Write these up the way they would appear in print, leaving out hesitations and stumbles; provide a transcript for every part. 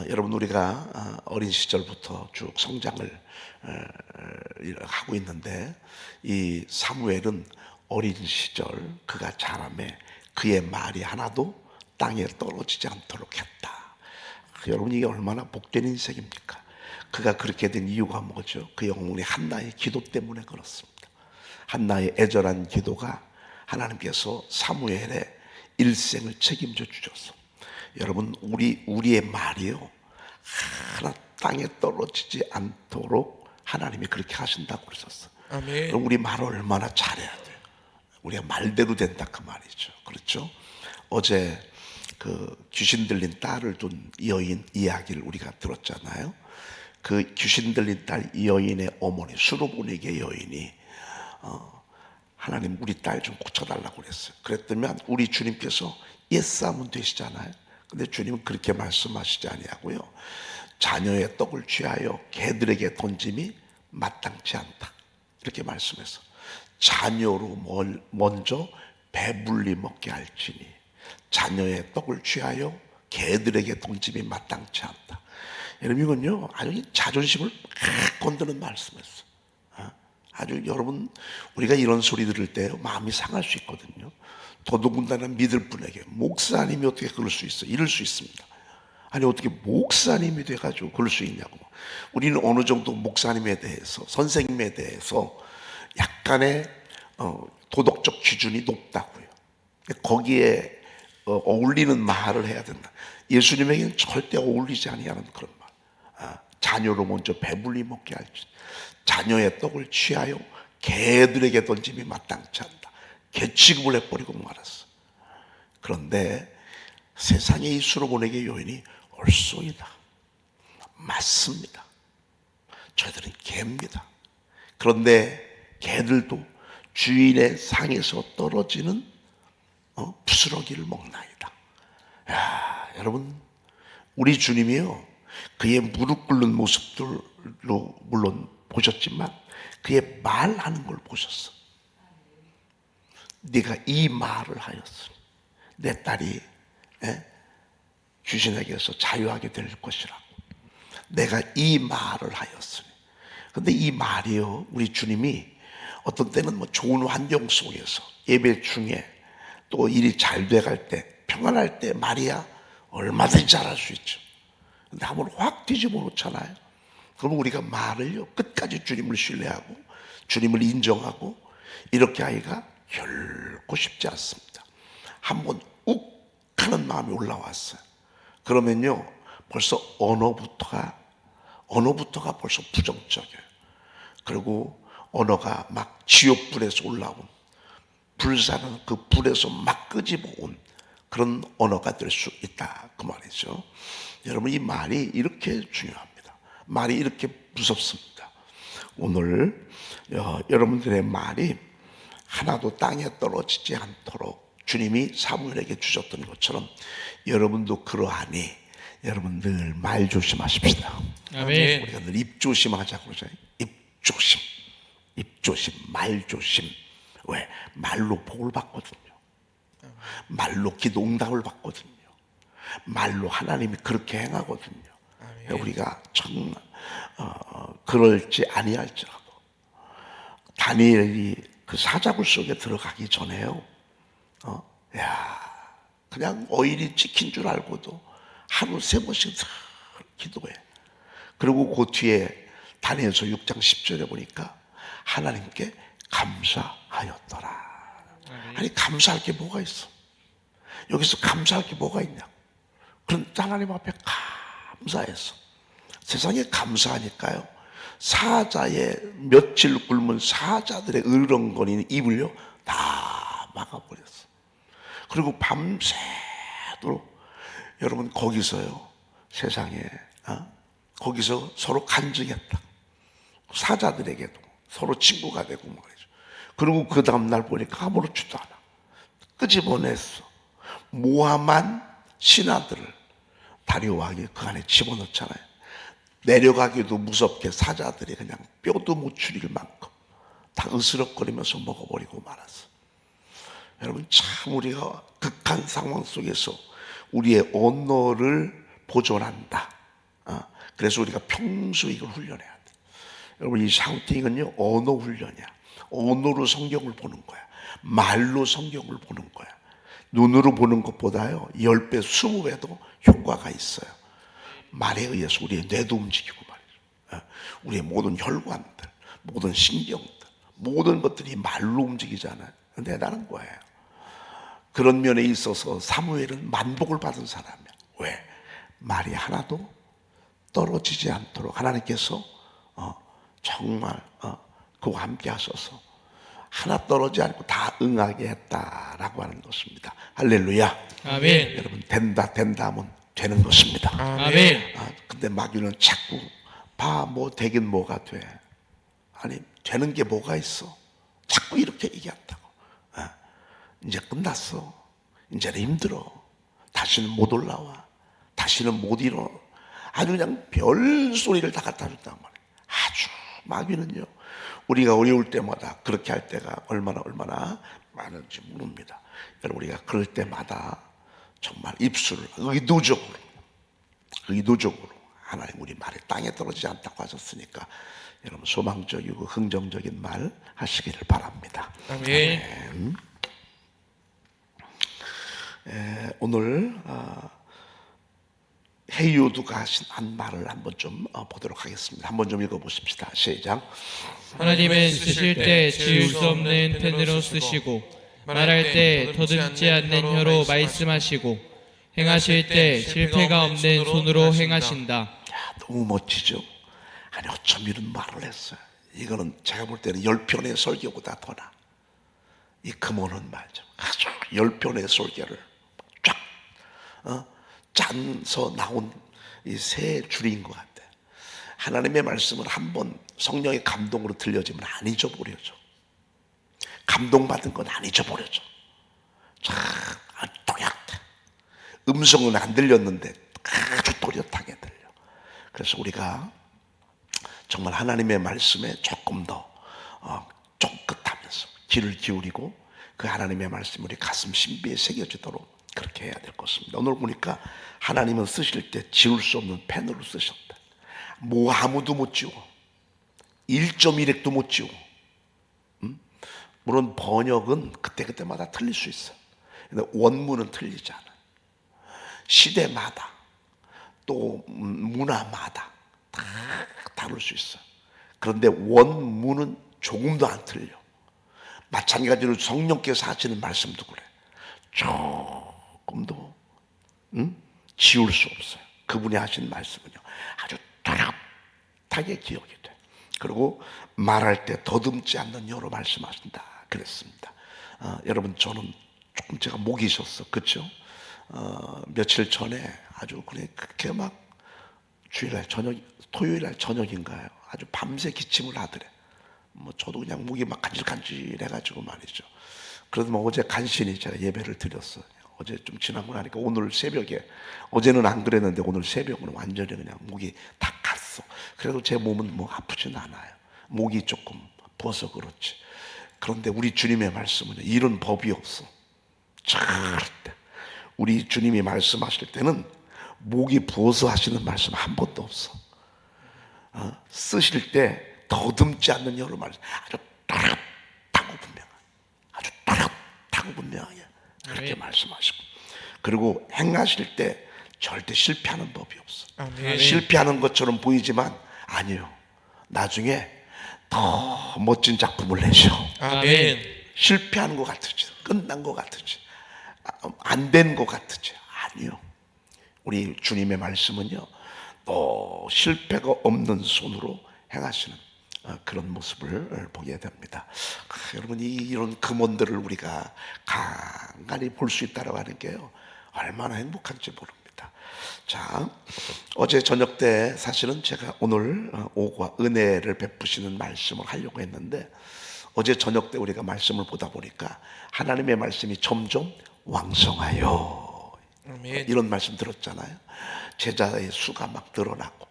여러분 우리가 어린 시절부터 쭉 성장을 하고 있는데, 이 사무엘은 어린 시절 그가 자라매 그의 말이 하나도 땅에 떨어지지 않도록 했다. 여러분, 이게 얼마나 복된 인생입니까? 그가 그렇게 된 이유가 뭐죠? 그 영혼이 한나의 기도 때문에 그렇습니다. 한나의 애절한 기도가 하나님께서 사무엘의 일생을 책임져 주셔서, 여러분 우리의 말이요 하나 땅에 떨어지지 않도록 하나님이 그렇게 하신다고 그러셨어요. 아멘. 그럼 우리 말을 얼마나 잘해야 돼요? 우리가 말대로 된다 그 말이죠. 그렇죠? 어제 그 귀신 들린 딸을 둔 여인 이야기를 우리가 들었잖아요. 그 귀신 들린 딸 이 여인의 어머니 수로보니게 여인이 하나님 우리 딸 좀 고쳐달라고 그랬어요. 그랬더니 우리 주님께서 옛사하면 되시잖아요. 근데 주님은 그렇게 말씀하시지 아니하고요, 자녀의 떡을 취하여 개들에게 던짐이 마땅치 않다 이렇게 말씀해서, 자녀로 먼저 배불리 먹게 할지니 자녀의 떡을 취하여 개들에게 던짐이 마땅치 않다. 여러분, 이건요 아주 자존심을 건드는 말씀이었어요. 아주 여러분, 우리가 이런 소리 들을 때 마음이 상할 수 있거든요. 더더군다나 믿을 분에게 목사님이 어떻게 그럴 수 있어? 이럴 수 있습니다. 아니, 어떻게 목사님이 돼가지고 그럴 수 있냐고. 우리는 어느 정도 목사님에 대해서, 선생님에 대해서 약간의 도덕적 기준이 높다고요. 거기에 어울리는 말을 해야 된다. 예수님에게는 절대 어울리지 아니하는 그런 말. 자녀로 먼저 배불리 먹게 할지, 자녀의 떡을 취하여 개들에게 던짐이 마땅치 않다. 개 취급을 해버리고 말았어. 그런데 세상의 이 수로보내게 여인이 옳소이다, 맞습니다, 저희들은 개입니다. 그런데 개들도 주인의 상에서 떨어지는 부스러기를 먹나이다. 야, 여러분, 우리 주님이요 그의 무릎 꿇는 모습들로 물론 보셨지만 그의 말하는 걸 보셨어. 네가 이 말을 하였으니 내 딸이 귀신에게서 자유하게 될 것이라고. 내가 이 말을 하였으니. 근데 이 말이요, 우리 주님이 어떤 때는 뭐 좋은 환경 속에서 예배 중에 또 일이 잘 돼갈 때, 평안할 때 말이야 얼마든지 잘할 수 있죠. 근데 한번 확 뒤집어 놓잖아요. 그러면 우리가 말을요 끝까지 주님을 신뢰하고 주님을 인정하고 이렇게 하기가 결코 쉽지 않습니다. 한번 욱 하는 마음이 올라왔어요. 그러면요 벌써 언어부터가 벌써 부정적이에요. 그리고 언어가 막 지옥불에서 올라온, 불사는 그 불에서 막 끄집어 온 그런 언어가 될 수 있다 그 말이죠. 여러분, 이 말이 이렇게 중요합니다. 말이 이렇게 무섭습니다. 오늘 여러분들의 말이 하나도 땅에 떨어지지 않도록 주님이 사무엘에게 주셨던 것처럼 여러분도 그러하니 여러분 늘 말 조심하십시다. 아멘. 우리가 늘 입 조심하자고 그러잖아요. 입 조심, 말 조심. 왜? 말로 복을 받거든요. 말로 기도 응답을 받거든요. 말로 하나님이 그렇게 행하거든요. 아멘. 우리가 정말 그럴지 아니할지라도 다니엘이 그 사자굴 속에 들어가기 전에요, 그냥 어인이 찍힌 줄 알고도 하루 3번씩 기도해. 그리고 그 뒤에 다니엘서 6장 10절에 보니까 하나님께 감사하였더라. 아니, 감사할 게 뭐가 있어? 여기서 감사할 게 뭐가 있냐고. 그런 하나님 앞에 감사해서 세상에 감사하니까요, 사자의 며칠 굶은 사자들의 으르렁거리는 입을요 다 막아버렸어. 그리고 밤새도록 여러분 거기서요, 세상에 거기서 서로 간증했다. 사자들에게도 서로 친구가 되고 말이죠. 그리고 그 다음날 보니까 아무렇지도 않아. 끄집어냈어. 모함한 신하들을 다리오 왕이 그 안에 집어넣잖아요. 내려가기도 무섭게 사자들이 그냥 뼈도 못 추릴 만큼 다 으스럭거리면서 먹어버리고 말았어. 여러분, 참 우리가 극한 상황 속에서 우리의 언어를 보존한다, 그래서 우리가 평소에 이걸 훈련해야 돼. 여러분, 이 샤우팅은요, 언어 훈련이야. 언어로 성경을 보는 거야. 말로 성경을 보는 거야. 눈으로 보는 것보다요 10배, 20배도 효과가 있어요. 말에 의해서 우리의 뇌도 움직이고 말이죠. 우리의 모든 혈관들, 모든 신경들, 모든 것들이 말로 움직이잖아요. 대단한 거예요. 그런 면에 있어서 사무엘은 만복을 받은 사람이야. 왜? 말이 하나도 떨어지지 않도록 하나님께서 정말 그와 함께 하셔서 하나 떨어지지 않고 다 응하게 했다라고 하는 것입니다. 할렐루야. 아멘. 여러분, 된다 하면 되는 것입니다. 아멘. 근데 마귀는 자꾸 뭐 되긴 뭐가 돼. 아니, 되는 게 뭐가 있어. 자꾸 이렇게 얘기한다고. 이제 끝났어. 이제는 힘들어. 다시는 못 올라와. 다시는 못 일어. 아주 그냥 별 소리를 다 갖다 준단 말이에요. 아주 마귀는요, 우리가 어려울 때마다 그렇게 할 때가 얼마나 많은지 모릅니다. 여러분, 우리가 그럴 때마다 정말 입술을 의도적으로 하나님 우리 말이 땅에 떨어지지 않다고 하셨으니까 여러분 소망적이고 긍정적인 말 하시기를 바랍니다. 아멘. 오늘 헤이오드가 한 말을 한번 좀 보도록 하겠습니다. 한번 좀 읽어보십시다. 시작. 하나님은 쓰실 때 지울 수 없는 펜으로 쓰시고 말할 때 더듬지 않는 혀로 말씀하시고 행하실 때 실패가 없는 손으로 행하신다. 야, 너무 멋지죠? 아니, 어쩜 이런 말을 했어요. 이거는 제가 볼 때는 10편의 설교보다 더 나. 이 금오는 말죠. 아주 10편의 설교를 쫙 짠서 나온 이 세 줄인 것 같아요. 하나님의 말씀은 한번 성령의 감동으로 들려지면 안 잊어버려져. 감동받은 건 안 잊어버려져. 참 또렷해. 음성은 안 들렸는데 아주 또렷하게 들려. 그래서 우리가 정말 하나님의 말씀에 조금 더 쫑긋하면서 귀를 기울이고 그 하나님의 말씀이 우리 가슴 신비에 새겨지도록 그렇게 해야 될 것입니다. 오늘 보니까 하나님은 쓰실 때 지울 수 없는 펜으로 쓰셨다. 뭐 아무도 못 지워. 1.1핵도 못 지워. 물론 번역은 그때그때마다 틀릴 수 있어. 근데 원문은 틀리지 않아. 시대마다 또 문화마다 다 다룰 수 있어. 그런데 원문은 조금도 안 틀려. 마찬가지로 성령께서 하시는 말씀도 그래. 조금도 지울 수 없어요. 그분이 하신 말씀은요 아주 또렷하게 기억이 돼. 그리고 말할 때 더듬지 않는 혀로 말씀하신다 그랬습니다. 여러분, 저는 조금 제가 목이 있었어. 그렇죠? 며칠 전에 아주 그렇게 막 주일날 저녁, 토요일날 저녁인가요? 아주 밤새 기침을 하더래. 뭐 저도 그냥 목이 막 간질간질해가지고 말이죠. 그래도 뭐 어제 간신히 제가 예배를 드렸어요. 어제 좀 지나고 나니까 오늘 새벽에, 어제는 안 그랬는데 오늘 새벽은 완전히 그냥 목이 다 갔어. 그래도 제 몸은 뭐 아프진 않아요. 목이 조금 버서 그렇지. 그런데 우리 주님의 말씀은요, 이런 법이 없어. 절대. 우리 주님이 말씀하실 때는 목이 부어서 하시는 말씀 한 번도 없어. 쓰실 때 더듬지 않는 혀로 말씀. 아주 또렷하고 분명하게, 아주 또렷하고 분명하게 그렇게 말씀하시고, 그리고 행하실 때 절대 실패하는 법이 없어. 실패하는 것처럼 보이지만 아니요, 나중에 더 멋진 작품을 내셔. 아멘. 실패하는 것 같으지, 끝난 것 같으지, 안 된 것 같으지, 아니요. 우리 주님의 말씀은요, 또 실패가 없는 손으로 행하시는 그런 모습을 보게 됩니다. 여러분, 이런 금원들을 우리가 간간히 볼 수 있다고 하는 게요, 얼마나 행복한지 모릅니다. 자, 어제 저녁 때 사실은 제가 오늘 오과 은혜를 베푸시는 말씀을 하려고 했는데, 어제 저녁 때 우리가 말씀을 보다 보니까 하나님의 말씀이 점점 왕성하여, 이런 말씀 들었잖아요. 제자의 수가 막 늘어나고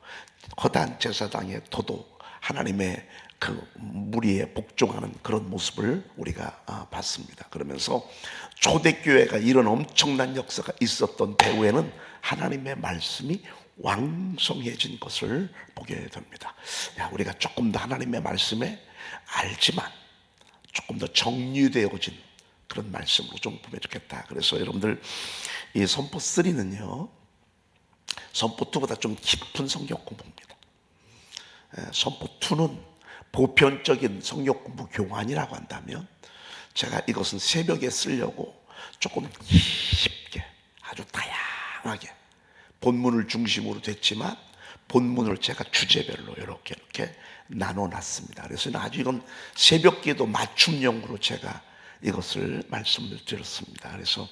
허다한 제사장의 도도 하나님의 그 무리에 복종하는 그런 모습을 우리가 봤습니다. 그러면서 초대교회가 이런 엄청난 역사가 있었던 배후에는 하나님의 말씀이 왕성해진 것을 보게 됩니다. 우리가 조금 더 하나님의 말씀에 알지만 조금 더 정리되어진 그런 말씀으로 좀 보면 좋겠다. 그래서 여러분들 이 선포 3는요 선포 2보다 좀 깊은 성경 공부입니다. 선포 2는 보편적인 성경 공부 교환이라고 한다면 제가 이것은 새벽에 쓰려고 조금 깊게 아주 다양하게 본문을 중심으로 됐지만 본문을 제가 주제별로 이렇게 나눠놨습니다. 그래서 아주 이건 새벽기도 맞춤형으로 제가 이것을 말씀을 드렸습니다. 그래서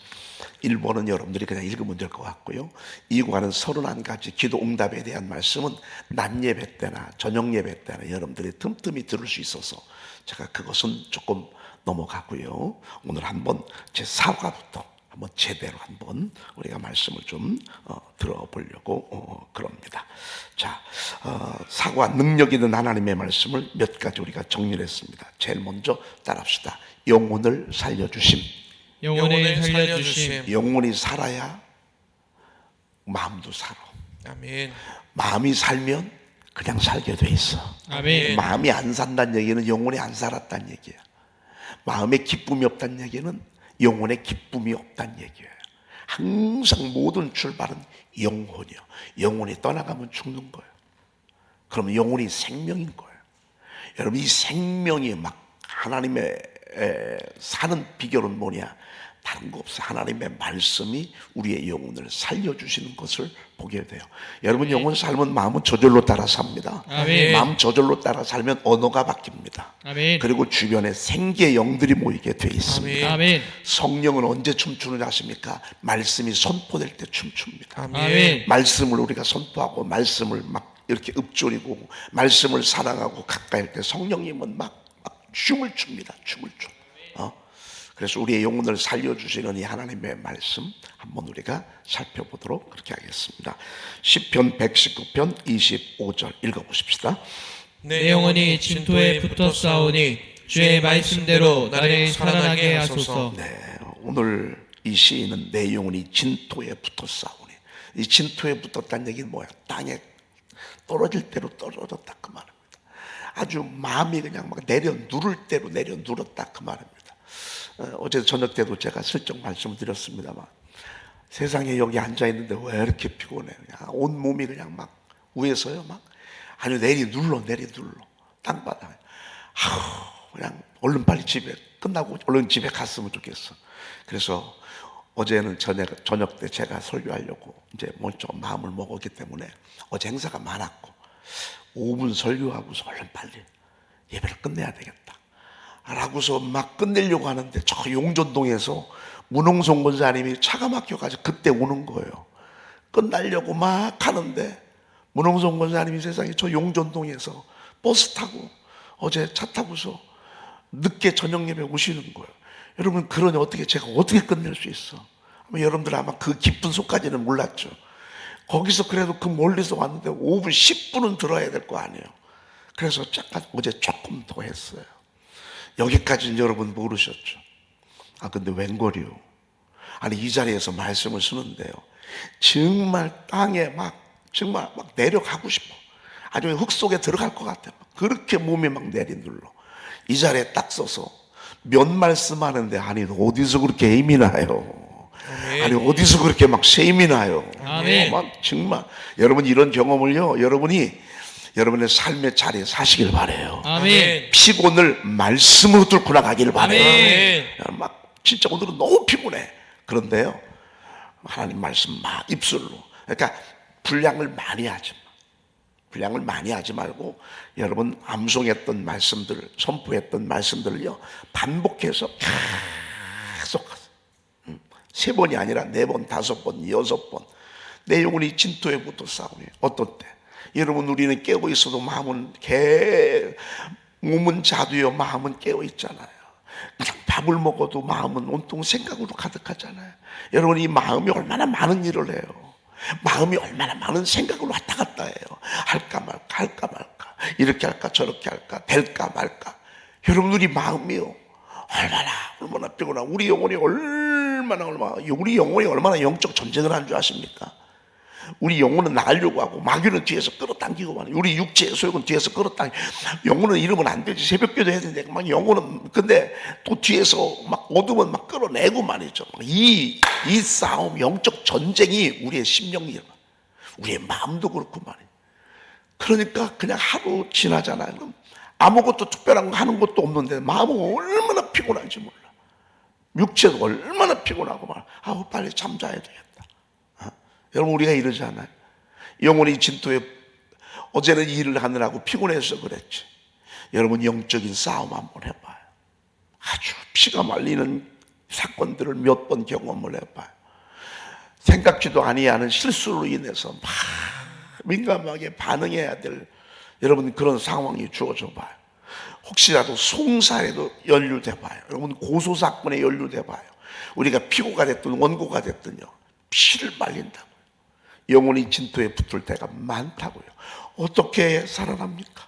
1번은 여러분들이 그냥 읽으면 될 것 같고요. 2과는 31가지 기도 응답에 대한 말씀은 낮 예배 때나 저녁 예배 때나 여러분들이 틈틈이 들을 수 있어서 제가 그것은 조금 넘어가고요. 오늘 한번 제 4과부터 한번 제대로 한번 우리가 말씀을 좀 들어보려고 그럽니다. 자, 4과 능력 있는 하나님의 말씀을 몇 가지 우리가 정리를 했습니다. 제일 먼저 따라합시다. 영혼을 살려주심. 영혼을 살려주심. 영혼이 살아야 마음도 살아. 아멘. 마음이 살면 그냥 살게 돼 있어. 아멘. 마음이 안 산다는 얘기는 영혼이 안 살았다는 얘기야. 마음에 기쁨이 없다는 얘기는 영혼에 기쁨이 없다는 얘기예요. 항상 모든 출발은 영혼이요. 영혼이 떠나가면 죽는 거예요. 그러면 영혼이 생명인 거예요. 여러분 이 생명이 막 하나님의 사는 비결은 뭐냐? 다른 거 없어요. 하나님의 말씀이 우리의 영혼을 살려주시는 것을 보게 돼요. 여러분 영혼 살면 마음은 저절로 따라 삽니다. 아멘. 마음 저절로 따라 살면 언어가 바뀝니다. 아멘. 그리고 주변에 생기의 영들이 모이게 돼 있습니다. 아멘. 성령은 언제 춤추는지 아십니까? 말씀이 선포될 때 춤춥니다. 아멘. 말씀을 우리가 선포하고 말씀을 막 이렇게 읊조리고 말씀을 사랑하고 가까이 할 때 성령님은 막 춤을 춥니다. 춤을 춰. 그래서 우리의 영혼을 살려주시는 이 하나님의 말씀 한번 우리가 살펴보도록 그렇게 하겠습니다. 시편 119편 25절 읽어보십시다. 내 영혼이 진토에 붙어 싸우니 주의 말씀대로 나를 살아나게 하소서. 네, 오늘 이 시인은 내 영혼이 진토에 붙어 싸우니, 이 진토에 붙었다는 얘기는 뭐야? 땅에 떨어질 대로 떨어졌다 그 말입니다. 아주 마음이 그냥 막 내려 누를 대로 내려 누렀다 그 말입니다. 어제 저녁 때도 제가 슬쩍 말씀을 드렸습니다만 세상에 여기 앉아 있는데 왜 이렇게 피곤해? 그냥 온 몸이 그냥 막 위에서요 막 아주 내리 눌러 땅바닥에 그냥 얼른 빨리 집에 끝나고 얼른 집에 갔으면 좋겠어. 그래서 어제는 저녁 때 제가 설교하려고 이제 먼저 마음을 먹었기 때문에 어제 행사가 많았고 5분 설교하고서 얼른 빨리 예배를 끝내야 되겠다 라고서 막 끝내려고 하는데 저 용전동에서 문홍성 권사님이 차가 막혀가지고 그때 오는 거예요. 끝나려고 막 하는데 문홍성 권사님이 세상에 저 용전동에서 버스 타고 어제 차 타고서 늦게 저녁 예배 오시는 거예요. 여러분 그러니 제가 어떻게 끝낼 수 있어? 여러분들 아마 그 깊은 속까지는 몰랐죠. 거기서 그래도 그 멀리서 왔는데 5분 10분은 들어야 될 거 아니에요. 그래서 잠깐 어제 조금 더 했어요. 여기까지는 여러분 모르셨죠. 근데 웬걸이요? 아니 이 자리에서 말씀을 쓰는데요 정말 땅에 정말 막 내려가고 싶어. 아주 흙 속에 들어갈 것 같아. 그렇게 몸이 막 내리눌러. 이 자리에 딱 서서 몇 말씀 하는데 아니 어디서 그렇게 힘이 나요? 아니 어디서 그렇게 막 셈이 나요? 아멘. 막 정말 여러분 이런 경험을요 여러분의 삶의 자리에 사시길 바래요. 아멘. 피곤을 말씀으로 뚫고 나가길 바래요. 아멘. 막 진짜 오늘은 너무 피곤해. 그런데요 하나님 말씀 막 입술로, 그러니까 분량을 많이 하지 말고 여러분 암송했던 말씀들, 선포했던 말씀들을요 반복해서 계속 3번이 아니라 4번, 5번, 6번 내 영혼이 진토에 붙어 싸우니 어떤 때 여러분 우리는 깨어 있어도 마음은 몸은 자두요 마음은 깨어 있잖아요. 그냥 밥을 먹어도 마음은 온통 생각으로 가득하잖아요. 여러분 이 마음이 얼마나 많은 일을 해요. 마음이 얼마나 많은 생각으로 왔다 갔다 해요. 할까 말까 이렇게 할까 저렇게 할까 될까 말까. 여러분 우리 마음이요 얼마나 피곤하고 우리 영혼이 얼마나 우리 영혼이 얼마나 영적 전쟁을 한 줄 아십니까? 우리 영혼은 나가려고 하고 마귀는 뒤에서 끌어당기고 말이에요. 우리 육체의 소욕은 뒤에서 끌어당기고. 영혼은 이러면 안 되지. 새벽기도 해야 되는데 막 영혼은 근데 또 뒤에서 막 어두면 막 끌어내고 말이죠. 이 싸움, 영적 전쟁이 우리의 심령이에요. 우리의 마음도 그렇고 말이에요. 그러니까 그냥 하루 지나잖아요. 그럼 아무것도 특별한 거 하는 것도 없는데 마음은 얼마나 피곤한지 몰라. 육체도 얼마나 피곤하고 말. 아우 빨리 잠자야 되겠다. 여러분 우리가 이러지 않아요? 영혼이 진토에 어제는 일을 하느라고 피곤해서 그랬지. 여러분 영적인 싸움 한번 해봐요. 아주 피가 말리는 사건들을 몇 번 경험을 해봐요. 생각지도 아니하는 실수로 인해서 막 민감하게 반응해야 될 여러분 그런 상황이 주어져 봐요. 혹시라도 송사에도 연루돼 봐요. 여러분 고소사건에 연루돼 봐요. 우리가 피고가 됐든 원고가 됐든요, 피를 말린다고요. 영혼이 진토에 붙을 때가 많다고요. 어떻게 살아납니까?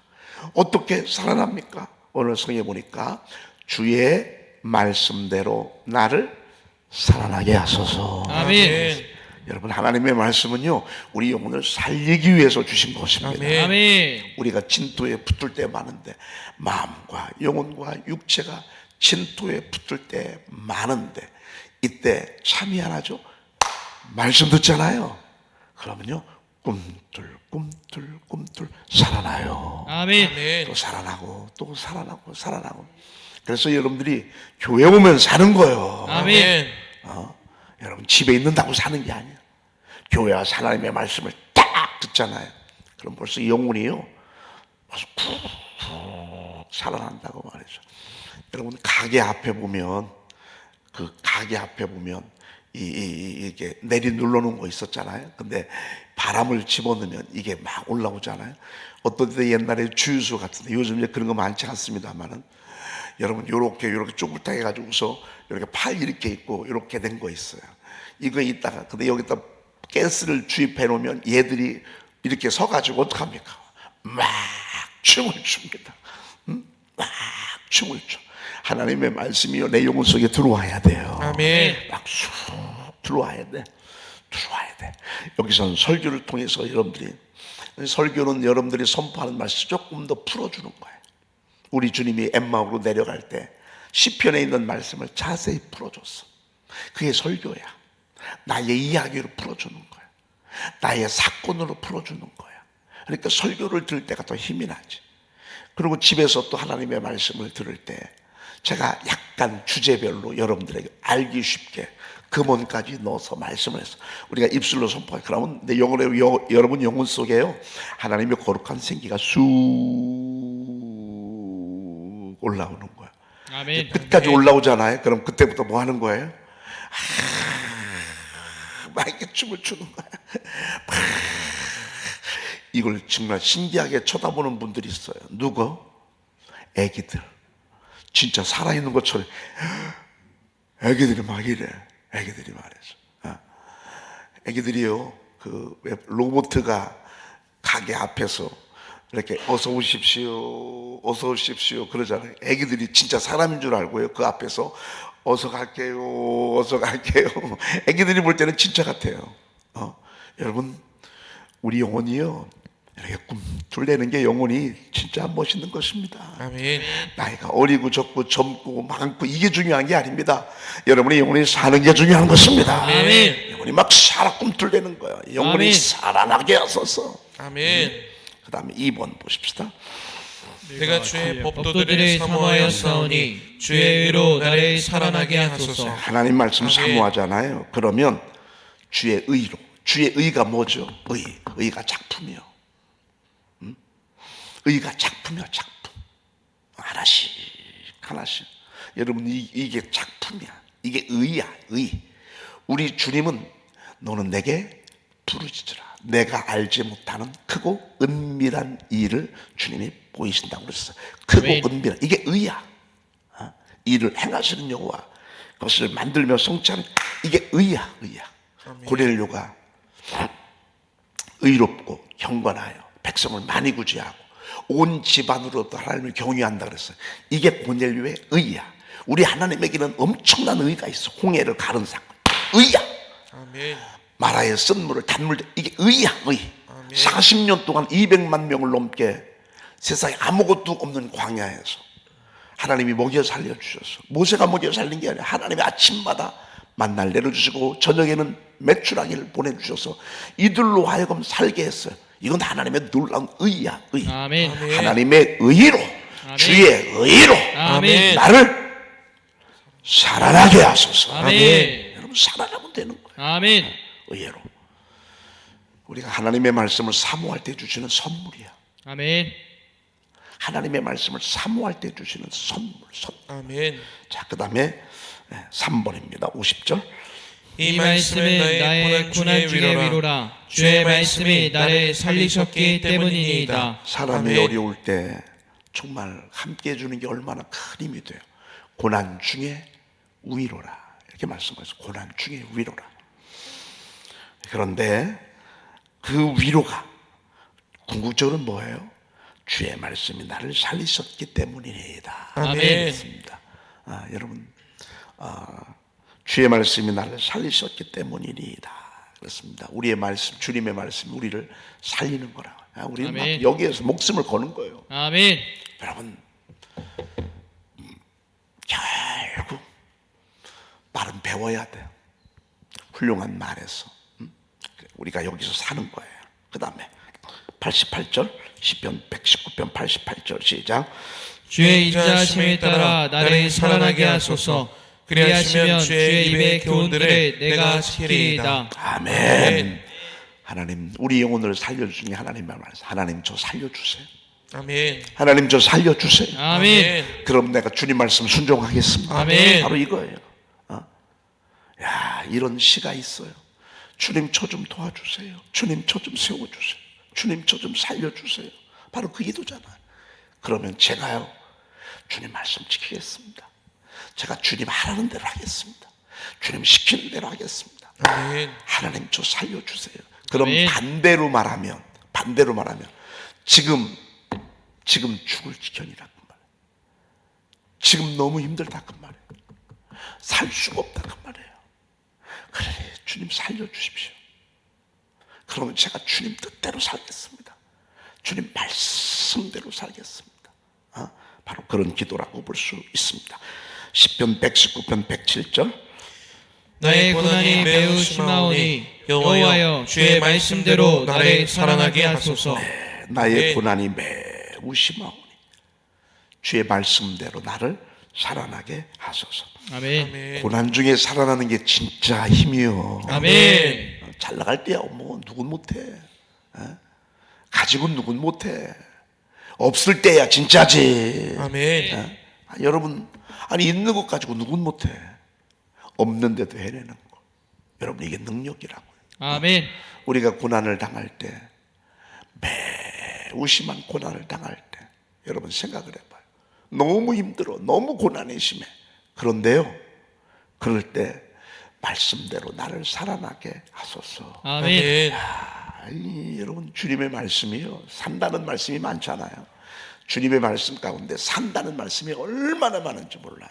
어떻게 살아납니까? 오늘 성에 보니까 주의 말씀대로 나를 살아나게 하소서. 아멘. 여러분 하나님의 말씀은요 우리 영혼을 살리기 위해서 주신 것입니다. 아멘. 우리가 진토에 붙을 때 많은데, 마음과 영혼과 육체가 진토에 붙을 때 많은데, 이때 참이 하나죠. 말씀 듣잖아요. 그러면요 꿈틀 살아나요. 아멘. 또 살아나고 또 살아나고 살아나고. 그래서 여러분들이 교회 오면 사는 거예요. 아멘. 여러분 집에 있는다고 사는 게 아니에요. 교회 와서 하나님의 말씀을 딱 듣잖아요. 그럼 벌써 영혼이요 벌써 푹 살아난다고 말이죠. 여러분 가게 앞에 보면 이게 내리 눌러놓은 거 있었잖아요. 근데 바람을 집어넣으면 이게 막 올라오잖아요. 어떤 때 옛날에 주유소 같은데, 요즘 이제 그런 거 많지 않습니다만은, 여러분 요렇게 쪼글딱 해가지고서 이렇게 팔 이렇게 있고 이렇게 된 거 있어요. 이거 있다가 근데 여기다 가스를 주입해 놓으면 얘들이 이렇게 서가지고 어떡합니까? 막 춤을 춥니다. 막 춤을 춰. 하나님의 말씀이요 내 영혼 속에 들어와야 돼요. 아멘. 막 쑥 들어와야 돼. 여기서는 설교를 통해서 설교는 여러분들이 선포하는 말씀 조금 더 풀어주는 거예요. 우리 주님이 엠마오로 내려갈 때 시편에 있는 말씀을 자세히 풀어줬어. 그게 설교야. 나의 이야기로 풀어주는 거야. 나의 사건으로 풀어주는 거야. 그러니까 설교를 들을 때가 더 힘이 나지. 그리고 집에서 또 하나님의 말씀을 들을 때 제가 약간 주제별로 여러분들에게 알기 쉽게 금원까지 넣어서 말씀을 했어. 우리가 입술로 선포해. 그러면 내 여러분 영혼 속에요 하나님의 거룩한 생기가 쑥 올라오는 거야. 아멘. 끝까지 올라오잖아요. 그럼 그때부터 뭐 하는 거예요? 막 이렇게 춤을 추는 거야. 이걸 정말 신기하게 쳐다보는 분들이 있어요. 누구? 애기들. 진짜 살아있는 것처럼 애기들이 막 이래. 애기들이 말이죠. 애기들이요 그 로봇가 가게 앞에서 이렇게 어서 오십시오 그러잖아요. 애기들이 진짜 사람인 줄 알고요 그 앞에서 어서 갈게요. 애기들이 볼 때는 진짜 같아요. 여러분 우리 영혼이요 이렇게 꿈틀대는 게 영혼이 진짜 멋있는 것입니다. 아멘. 나이가 어리고 적고 젊고 많고 이게 중요한 게 아닙니다. 여러분의 영혼이 사는 게 중요한 것입니다. 아멘. 영혼이 막 살아 꿈틀대는 거예요. 영혼이 아멘. 살아나게 하소서. 아멘. 그 다음에 2번 보십시다. 내가 주의 법도들을 사모하여 싸우니 주의 의로 나를 살아나게 하소서. 하나님 말씀 아멘. 사모하잖아요. 그러면 주의 의로. 주의 의가 뭐죠? 의가 작품이요. 의가 작품이요, 작품. 하나씩. 여러분, 이게 작품이야. 이게 의야, 의. 우리 주님은 너는 내게 부르짖으라. 내가 알지 못하는 크고 은밀한 일을 주님이 보이신다고 그랬어. 크고 아멘. 은밀한, 이게 의야. 일을 행하시는 여호와, 그것을 만들며 성취하는, 이게 의야. 고넬료가 의롭고 경건하여 백성을 많이 구제하고 온 집안으로도 하나님을 경외한다 그랬어요. 이게 고넬료의 의야. 우리 하나님에게는 엄청난 의가 있어. 홍해를 가른 사건. 의야. 아멘. 마라의 쓴물을 단물, 이게 의야, 의. 40년 동안 200만 명을 넘게 세상에 아무것도 없는 광야에서 하나님이 먹여 살려주셔서, 모세가 먹여 살린 게 아니라 하나님이 아침마다 만나를 내려주시고 저녁에는 메추라기를 보내주셔서 이들로 하여금 살게 했어요. 이건 하나님의 놀라운 의야, 의. 아멘. 하나님의 의로, 주의 의로 아멘. 나를 살아나게 하소서. 아멘. 여러분, 살아나면 되는 거예요. 아멘. 의로. 우리가 하나님의 말씀을 사모할 때 주시는 선물이야. 아멘. 하나님의 말씀을 사모할 때 주시는 선물. 아멘. 자, 그 다음에 3번입니다. 50절. 이 말씀은 나의 고난 중의 위로라. 주의 말씀이 나를 살리셨기 때문이니이다. 사람이 아멘. 어려울 때 정말 함께 해주는 게 얼마나 큰 힘이 돼요. 고난 중에 위로라, 이렇게 말씀하셨어요. 고난 중에 위로라. 그런데 그 위로가 궁극적으로 뭐예요? 주의 말씀이 나를 살리셨기 때문이다. 아멘. 그렇습니다. 여러분, 주의 말씀이 나를 살리셨기 때문이다. 그렇습니다. 우리의 말씀, 주님의 말씀이 우리를 살리는 거라. 우리는 막 아멘. 여기에서 목숨을 거는 거예요. 아멘. 여러분, 결국 말은 배워야 돼요. 훌륭한 말에서 우리가 여기서 사는 거예요. 그 다음에 88절, 시편 119편 88절 시작. 주의 인자하심에 따라 나를 살아나게 하소서. 그리하시면 주의 입의 교훈들을 내가 지키리이다. 아멘. 하나님, 우리 영혼을 살려주시니 하나님의 말씀. 하나님, 저 살려주세요. 아멘. 하나님, 저 살려주세요. 아멘. 그럼 내가 주님 말씀 순종하겠습니다. 아멘. 바로 이거예요. 야, 이런 시가 있어요. 주님, 저 좀 도와주세요. 주님, 저 좀 세워주세요. 주님, 저 좀 살려주세요. 바로 그 기도잖아요. 그러면 제가요, 주님 말씀 지키겠습니다. 제가 주님 하라는 대로 하겠습니다. 주님 시키는 대로 하겠습니다. 아멘. 하나님, 저 살려주세요. 그럼 아멘. 반대로 말하면 지금 죽을 지경이란 말이에요. 지금 너무 힘들다 그 말이에요. 살 수가 없다 그 말이에요. 그래, 주님 살려주십시오. 그러면 제가 주님 뜻대로 살겠습니다. 주님 말씀대로 살겠습니다. 바로 그런 기도라고 볼 수 있습니다. 시편 119편 107절. 나의 고난이 매우 심하오니 여호와여 주의 말씀대로 나를 살아나게 하소서. 나의 고난이 매우 심하오니 주의 말씀대로 나를 살아나게 하소서. 아멘. 아멘. 고난 중에 살아나는 게 진짜 힘이요. 아멘. 잘 나갈 때야 뭐 누군 못해. 가지고 누군 못해. 없을 때야 진짜지. 아멘. 여러분, 아니 있는 것 가지고 누군 못해. 없는데도 해내는 거. 여러분, 이게 능력이라고요. 아멘. 우리가 고난을 당할 때, 매우 심한 고난을 당할 때, 여러분 생각을 해봐요. 너무 힘들어, 너무 고난이 심해. 그런데요, 그럴 때 말씀대로 나를 살아나게 하소서. 아멘. 아니, 여러분, 주님의 말씀이요, 산다는 말씀이 많잖아요. 주님의 말씀 가운데 산다는 말씀이 얼마나 많은지 몰라요.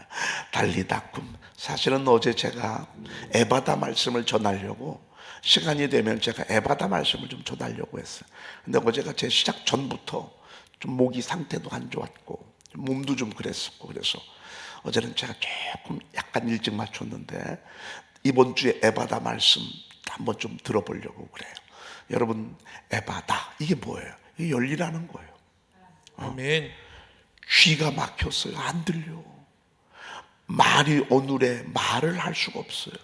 달리다꿈. 사실은 어제 제가 에바다 말씀을 전하려고, 시간이 되면 제가 에바다 말씀을 좀 전하려고 했어요. 근데 어제가 제 시작 전부터 좀 목이 상태도 안 좋았고 몸도 좀 그랬었고, 그래서 어제는 제가 조금 약간 일찍 맞췄는데 이번 주에 에바다 말씀 한번 좀 들어보려고 그래요. 여러분, 에바다 이게 뭐예요? 이게 열리라는 거예요. 아멘. 귀가 막혔어요. 안 들려. 말이 어눌해. 말을 할 수가 없어요.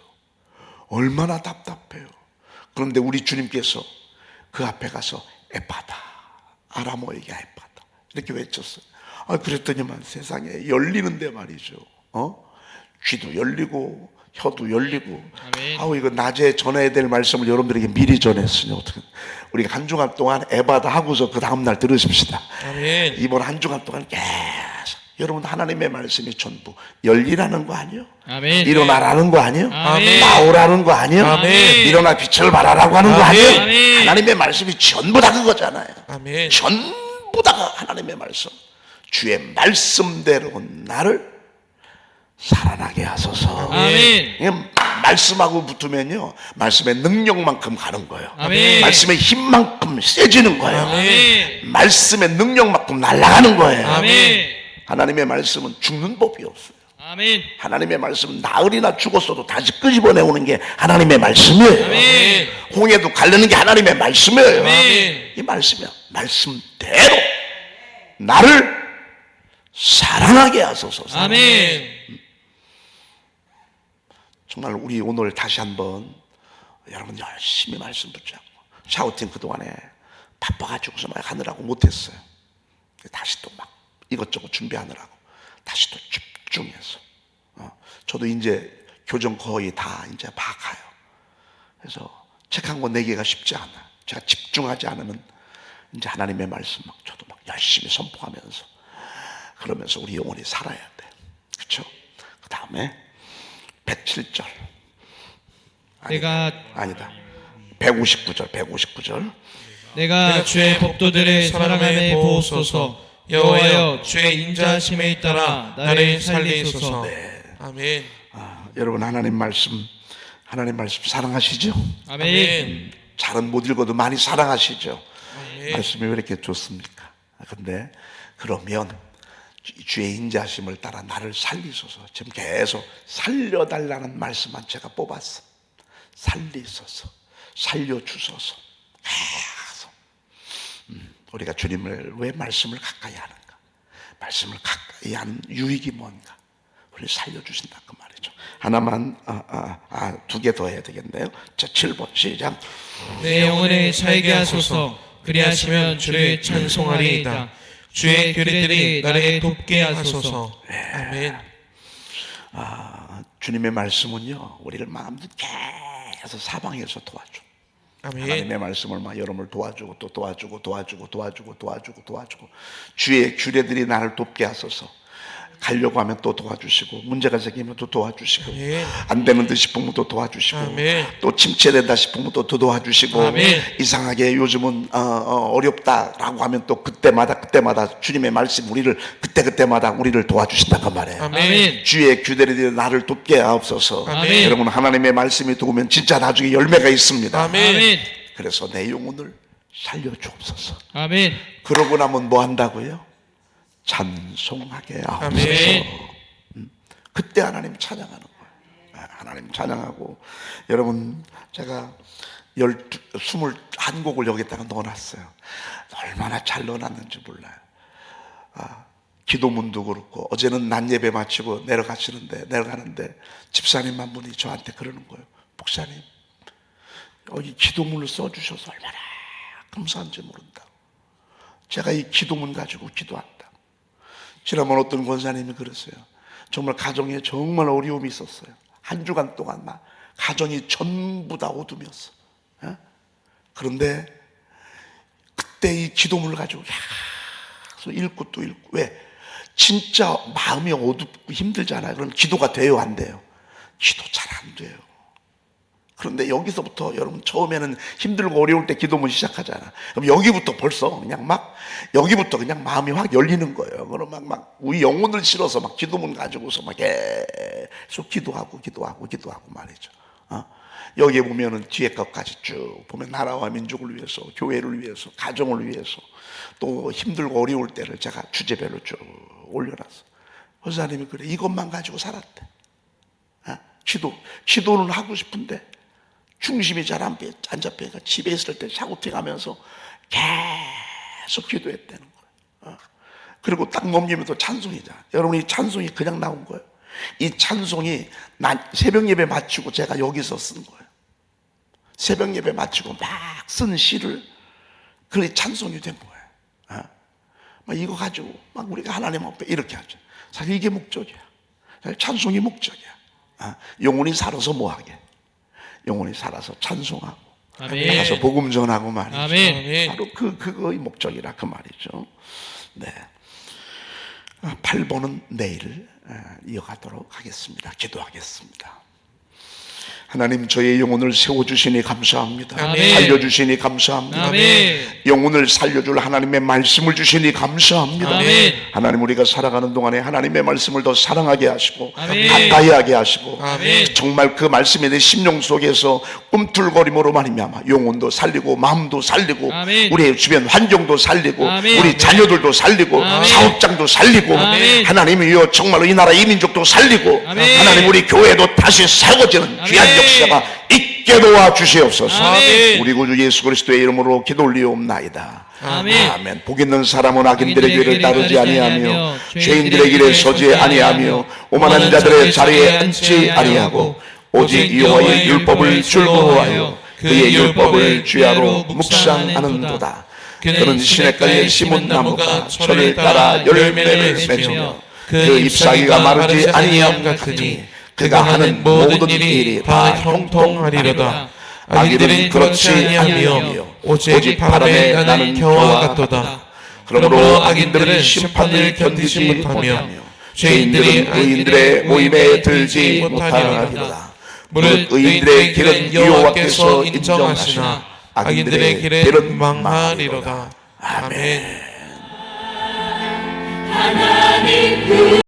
얼마나 답답해요. 그런데 우리 주님께서 그 앞에 가서 에바다, 아람어에게 에바다 이렇게 외쳤어요. 그랬더니만 세상에 열리는데 말이죠. 귀도 열리고 혀도 열리고. 아멘. 이거 낮에 전해야 될 말씀을 여러분들에게 미리 전했으니 어떻게, 우리가 한 주간 동안 에바다 하고서 그 다음날 들으십시다. 아멘. 이번 한 주간 동안 계속 여러분, 하나님의 말씀이 전부 열리라는 거 아니에요? 아멘. 일어나라는 거 아니에요? 아멘. 나오라는 거 아니에요? 아멘. 일어나 빛을 발하라고 하는 거 아멘. 아니에요? 아멘. 하나님의 말씀이 전부 다 그거잖아요. 아멘. 전부 다가 하나님의 말씀. 주의 말씀대로 나를 살아나게 하소서. 아멘. 이게 말씀하고 붙으면요, 말씀의 능력만큼 가는 거예요. 아멘. 말씀의 힘만큼 세지는 거예요. 아멘. 말씀의 능력만큼 날아가는 거예요. 아멘. 하나님의 말씀은 죽는 법이 없어요. 아멘. 하나님의 말씀은 나흘이나 죽었어도 다시 끄집어내오는 게 하나님의 말씀이에요. 아멘. 홍해도 가르는 게 하나님의 말씀이에요. 아멘. 이 말씀이야. 말씀대로 나를 사랑하게 하소서. 아멘. 정말 우리 오늘 다시 한번 여러분 열심히 말씀 붙잡고, 샤우팅 그동안에 바빠가지고서 막 하느라고 못했어요. 다시 또 막 이것저것 준비하느라고 다시 또 집중해서, 저도 이제 교정 거의 다 이제 봐가요. 그래서 책 한 권 내기가 쉽지 않아. 제가 집중하지 않으면 이제 하나님의 말씀 막 저도 막 열심히 선포하면서, 그러면서 우리 영혼이 살아야 돼. 그렇죠? 그 다음에 107절. 아니다. 159절. 내가 주의 법도들을 사랑함에 보옵소서. 여호와여 주의 인자하심에 따라 나를 살리소서. 아멘. 여러분 하나님 말씀 사랑하시죠? 아멘. 잘은 못 읽어도 많이 사랑하시죠? 아멘. 말씀이 왜 이렇게 좋습니까? 근데 그러면 주의 인자하심을 따라 나를 살리소서. 지금 계속 살려달라는 말씀만 제가 뽑았어. 살리소서, 살려주소서. 계속. 우리가 주님을 왜 말씀을 가까이 하는가? 말씀을 가까이 하는 유익이 뭔가? 우리 살려주신다 그 말이죠. 하나만, 두 개 더 해야 되겠네요. 자, 7번 시작. 내 영혼을 살게 하소서. 그리하시면 주를 찬송하리이다. 주의 규례들이 나를 돕게 하소서. 아멘. 주님의 말씀은요, 우리를 마음껏 계속 사방에서 도와줘. 아멘. 하나님의 말씀을 막 여러분을 도와주고 또 도와주고 주의 규례들이 나를 돕게 하소서. 가려고 하면 또 도와주시고, 문제가 생기면 또 도와주시고, 아멘. 안 되는 듯 싶으면 또 도와주시고, 아멘. 또 침체된다 싶으면 또 도와주시고, 아멘. 이상하게 요즘은 어렵다라고 하면 또 그때마다 주님의 말씀 우리를 그때마다 우리를 도와주신다 그 말이에요. 아멘. 주의 규례들이 나를 돕게 하옵소서. 아멘. 여러분 하나님의 말씀이 도우면 진짜 나중에 열매가 있습니다. 아멘. 그래서 내 영혼을 살려주옵소서. 아멘. 그러고 나면 뭐 한다고요? 찬송하게 하옵소서. 아멘. 그때 하나님 찬양하는 거예요. 하나님 찬양하고, 여러분 제가 21곡을 여기다가 넣어놨어요. 얼마나 잘 넣어놨는지 몰라요. 기도문도 그렇고, 어제는 낮 예배 마치고 내려가는데 집사님 한 분이 저한테 그러는 거예요. 목사님, 여기 기도문을 써주셔서 얼마나 감사한지 모른다. 제가 이 기도문 가지고 기도한다. 지난번 어떤 권사님이 그랬어요. 정말 가정에 정말 어려움이 있었어요. 한 주간 동안 막 가정이 전부 다 어둠이었어. 그런데 그때 이 기도문을 가지고 계속 읽고 또 읽고. 왜? 진짜 마음이 어둡고 힘들잖아요. 그럼 기도가 돼요, 안 돼요? 기도 잘 안 돼요. 그런데 여기서부터 여러분 처음에는 힘들고 어려울 때 기도문 시작하잖아. 그럼 여기부터 벌써 그냥 마음이 확 열리는 거예요. 그럼 막 우리 영혼을 실어서 막 기도문 가지고서 막 계속 기도하고 말이죠. 여기에 보면은 뒤에 것까지 쭉 보면 나라와 민족을 위해서, 교회를 위해서, 가정을 위해서, 또 힘들고 어려울 때를 제가 주제별로 쭉 올려놨어. 권사님이 그래, 이것만 가지고 살았대. 기도는 하고 싶은데 중심이 잘 안 잡히니까 집에 있을 때 샤우팅하면서 계속 기도했다는 거예요. 그리고 딱 넘기면 또 찬송이잖아. 여러분, 이 찬송이 그냥 나온 거예요. 이 찬송이 새벽 예배 마치고 제가 여기서 쓴 거예요. 새벽 예배 마치고 막 쓴 시를, 그게 찬송이 된 거예요. 막 이거 가지고 막 우리가 하나님 앞에 이렇게 하죠. 사실 이게 목적이야. 찬송이 목적이야. 영혼이 살아서 뭐하게? 영혼이 살아서 찬송하고, 아멘. 가서 복음 전하고 말이죠. 아멘. 바로 그거의 목적이라 그 말이죠. 네. 8번은 내일 이어가도록 하겠습니다. 기도하겠습니다. 하나님 저의 영혼을 세워주시니 감사합니다. 아멘. 살려주시니 감사합니다. 아멘. 영혼을 살려줄 하나님의 말씀을 주시니 감사합니다. 아멘. 하나님 우리가 살아가는 동안에 하나님의 말씀을 더 사랑하게 하시고 아멘. 가까이 하게 하시고 아멘. 정말 그 말씀이 내 심령 속에서 꿈틀거림으로 말미암아 영혼도 살리고 마음도 살리고 아멘. 우리의 주변 환경도 살리고 아멘. 우리 자녀들도 살리고 아멘. 사업장도 살리고 아멘. 하나님이여 정말로 이 나라 이 민족도 살리고 아멘. 하나님 우리 교회도 다시 세워지는 아멘. 귀한 역사가 있게 도와 주시옵소서. 아멘. 우리 구주 예수 그리스도의 이름으로 기도 올리옵나이다. 아멘. 아멘. 복 있는 사람은 악인들의 악인들의 길을 길을 따르지 따르지 아니하며 아니하며 죄인들의 길에 서지 아니하며 오만한 자들의 자리에 앉지 아니하고 오직 여호와의 율법을 즐거워하여 그의 율법을 주야로 묵상하는도다. 그는 시냇가에 심은 나무가 철을 따라 열매를 맺으며 그 잎사귀가 마르지 아니함 같으니 그가 하는 모든 일이 다 형통하리로다. 악인들은 그렇지 아니하며 오직 바람에 나는 겨와 같도다. 그러므로 악인들은 심판을 견디지 못하며 죄인들은 의인들의 모임에 들지 못하리로다. 무릇 의인들의 길은 여호와께서 인정하시나 악인들의 길은 망하리로다. 아멘.